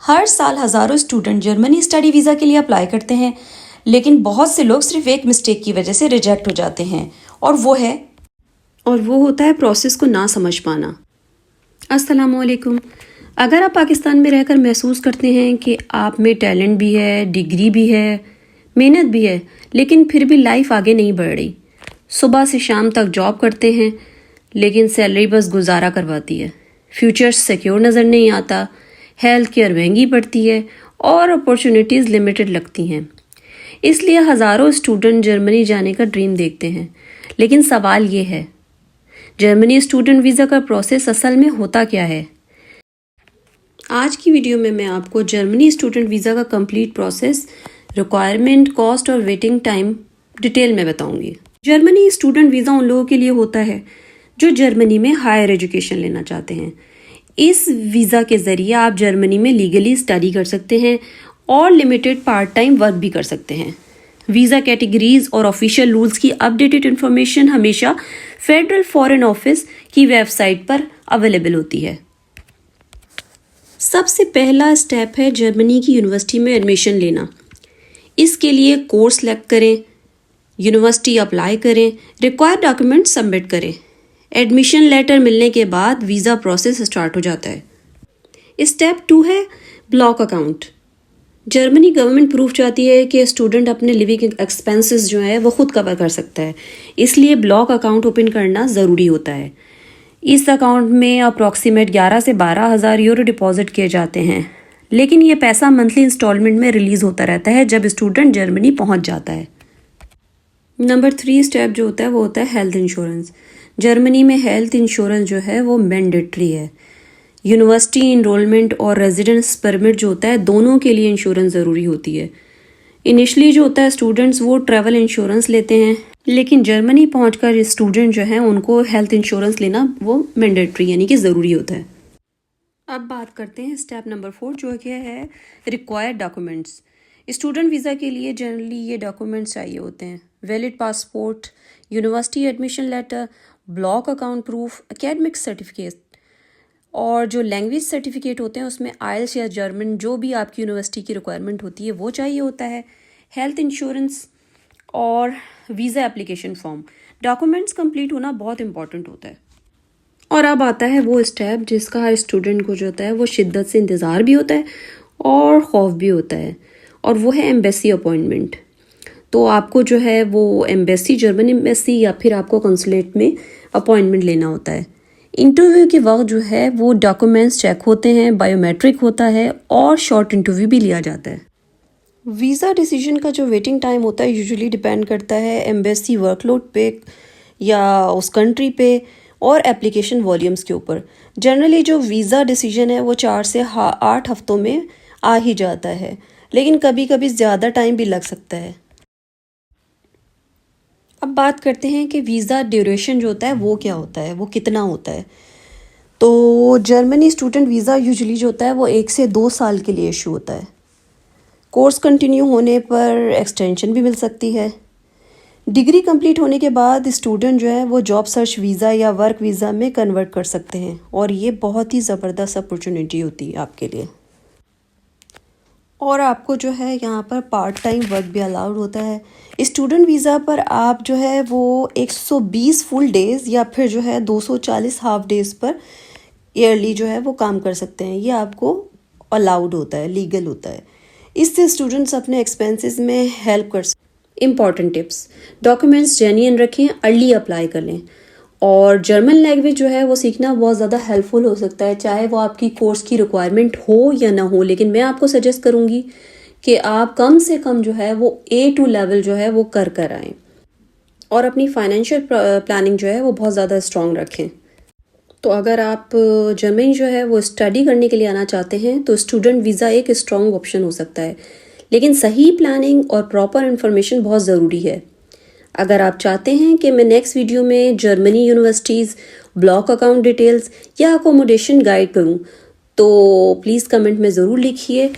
हर साल हज़ारों student Germany study visa के लिए अप्लाई करते हैं, लेकिन बहुत से लोग सिर्फ एक मिस्टेक की वजह से रिजेक्ट हो जाते हैं और वो होता है प्रोसेस को ना समझ पाना। अस्सलामुअलैकुम। अगर आप पाकिस्तान में रहकर महसूस करते हैं कि आप में टैलेंट भी है, डिग्री भी है, मेहनत भी है, लेकिन फिर भी लाइफ आगे नहीं बढ़ रही, सुबह से शाम तक जॉब करते हैं लेकिन सैलरी बस गुजारा करवाती है, फ्यूचर सिक्योर नज़र नहीं आता, हेल्थ केयर महंगी पड़ती है और अपॉर्चुनिटीज़ लिमिटेड लगती हैं, इसलिए हज़ारों स्टूडेंट जर्मनी जाने का ड्रीम देखते हैं। लेकिन सवाल ये है, जर्मनी स्टूडेंट वीज़ा का प्रोसेस असल में होता क्या है? आज की वीडियो में मैं आपको जर्मनी स्टूडेंट वीज़ा का कंप्लीट प्रोसेस, रिक्वायरमेंट, कॉस्ट और वेटिंग टाइम डिटेल में बताऊंगी। जर्मनी स्टूडेंट वीज़ा उन लोगों के लिए होता है जो जर्मनी में हायर एजुकेशन लेना चाहते हैं। इस वीज़ा के ज़रिए आप जर्मनी में लीगली स्टडी कर सकते हैं और लिमिटेड पार्ट टाइम वर्क भी कर सकते हैं। वीज़ा कैटेगरीज और ऑफिशियल रूल्स की अपडेटेड इन्फॉर्मेशन हमेशा फेडरल फॉरेन ऑफिस की वेबसाइट पर अवेलेबल होती है। सबसे पहला स्टेप है जर्मनी की यूनिवर्सिटी में एडमिशन लेना। इसके लिए कोर्स सेलेक्ट करें, यूनिवर्सिटी अप्लाई करें, रिक्वायर्ड डॉक्यूमेंट सबमिट करें। एडमिशन लेटर मिलने के बाद वीज़ा प्रोसेस स्टार्ट हो जाता है। स्टेप 2 है block account. Germany government proof चाहती है कि स्टूडेंट अपने लिविंग एक्सपेंसेस जो है वो खुद कवर कर सकता है, इसलिए ब्लॉक अकाउंट ओपन करना ज़रूरी होता है। इस अकाउंट में अप्रॉक्सीमेट 11 से 12 हज़ार यूरो डिपॉजिट किए जाते हैं, लेकिन ये पैसा मंथली इंस्टॉलमेंट में रिलीज़ होता रहता है जब स्टूडेंट जर्मनी पहुंच जाता है। नंबर 3 स्टेप जो होता है वो होता है हेल्थ इंश्योरेंस। जर्मनी में हेल्थ इंश्योरेंस जो है वो मैंडेटरी है। यूनिवर्सिटी इनरोलमेंट और रेजिडेंस परमिट जो होता है दोनों के लिए इंश्योरेंस ज़रूरी होती है। इनिशियली जो होता है स्टूडेंट्स वो ट्रैवल इंश्योरेंस लेते हैं, लेकिन जर्मनी पहुंचकर स्टूडेंट जो है उनको हेल्थ इंश्योरेंस लेना वो मैंडेटरी यानी कि ज़रूरी होता है। अब बात करते हैं स्टेप नंबर 4 जो कि है रिक्वायर्ड डॉक्यूमेंट्स। स्टूडेंट वीज़ा के लिए जनरली ये डॉक्यूमेंट्स चाहिए होते हैं: valid passport, university admission letter, block account proof, academic certificate और जो लैंग्वेज सर्टिफिकेट होते हैं उसमें आइल्स या जर्मन जो भी आपकी यूनिवर्सिटी की रिक्वायरमेंट होती है वो चाहिए होता है, हेल्थ इंश्योरेंस और visa application form. Documents complete होना बहुत इंपॉर्टेंट होता है। और अब आता है वो स्टेप जिसका हर स्टूडेंट को जो होता है वो शिद्दत से इंतज़ार भी होता है और खौफ भी होता है, और वो है एम्बेसी अपॉइंटमेंट। तो आपको जो है वो एम्बेसी, जर्मन एम्बेसी या फिर आपको कंसुलेट में अपॉइंटमेंट लेना होता है। इंटरव्यू के वक्त जो है वो डॉक्यूमेंट्स चेक होते हैं, बायोमेट्रिक होता है और शॉर्ट इंटरव्यू भी लिया जाता है। वीज़ा डिसीजन का जो वेटिंग टाइम होता है यूजुअली डिपेंड करता है एम्बेसी वर्कलोड पे या उस कंट्री पे और एप्लीकेशन वॉल्यूम्स के ऊपर। जनरली जो वीज़ा डिसीजन है वो 4 से 8 हफ्तों में आ ही जाता है, लेकिन कभी कभी ज़्यादा टाइम भी लग सकता है। अब बात करते हैं कि वीज़ा ड्यूरेशन जो होता है वो क्या होता है, वो कितना होता है। तो जर्मनी स्टूडेंट वीज़ा यूजुअली जो होता है वो 1 से 2 साल के लिए इशू होता है। कोर्स कंटिन्यू होने पर एक्सटेंशन भी मिल सकती है। डिग्री कंप्लीट होने के बाद स्टूडेंट जो है वो जॉब सर्च वीज़ा या वर्क वीज़ा में कन्वर्ट कर सकते हैं, और ये बहुत ही ज़बरदस्त अपॉर्चुनिटी होती है आपके लिए। और आपको जो है यहाँ पर पार्ट टाइम वर्क भी अलाउड होता है। स्टूडेंट वीज़ा पर आप जो है वो 120 फुल डेज़ या फिर जो है 240 हाफ डेज़ पर ईयरली जो है वो काम कर सकते हैं। ये आपको अलाउड होता है, लीगल होता है। इससे स्टूडेंट्स अपने एक्सपेंसेस में हेल्प कर सकते। इम्पॉर्टेंट टिप्स: डॉक्यूमेंट्स जेन्युइन रखें, अर्ली अप्लाई कर लें, और जर्मन लैंग्वेज जो है वो सीखना बहुत ज़्यादा हेल्पफुल हो सकता है, चाहे वो आपकी कोर्स की रिक्वायरमेंट हो या ना हो। लेकिन मैं आपको सजेस्ट करूँगी कि आप कम से कम जो है वो A2 लेवल जो है वो कर आएँ, और अपनी फाइनेंशियल प्लानिंग जो है वो बहुत ज़्यादा स्ट्रॉन्ग रखें। तो अगर आप जर्मनी जो है वो स्टडी करने के लिए आना चाहते हैं तो स्टूडेंट वीज़ा एक स्ट्रॉन्ग ऑप्शन हो सकता है, लेकिन सही प्लानिंग और प्रॉपर इन्फॉर्मेशन बहुत ज़रूरी है। अगर आप चाहते हैं कि मैं नेक्स्ट वीडियो में Germany universities, block account details या अकोमोडेशन गाइड करूं, तो प्लीज़ कमेंट में ज़रूर लिखिए।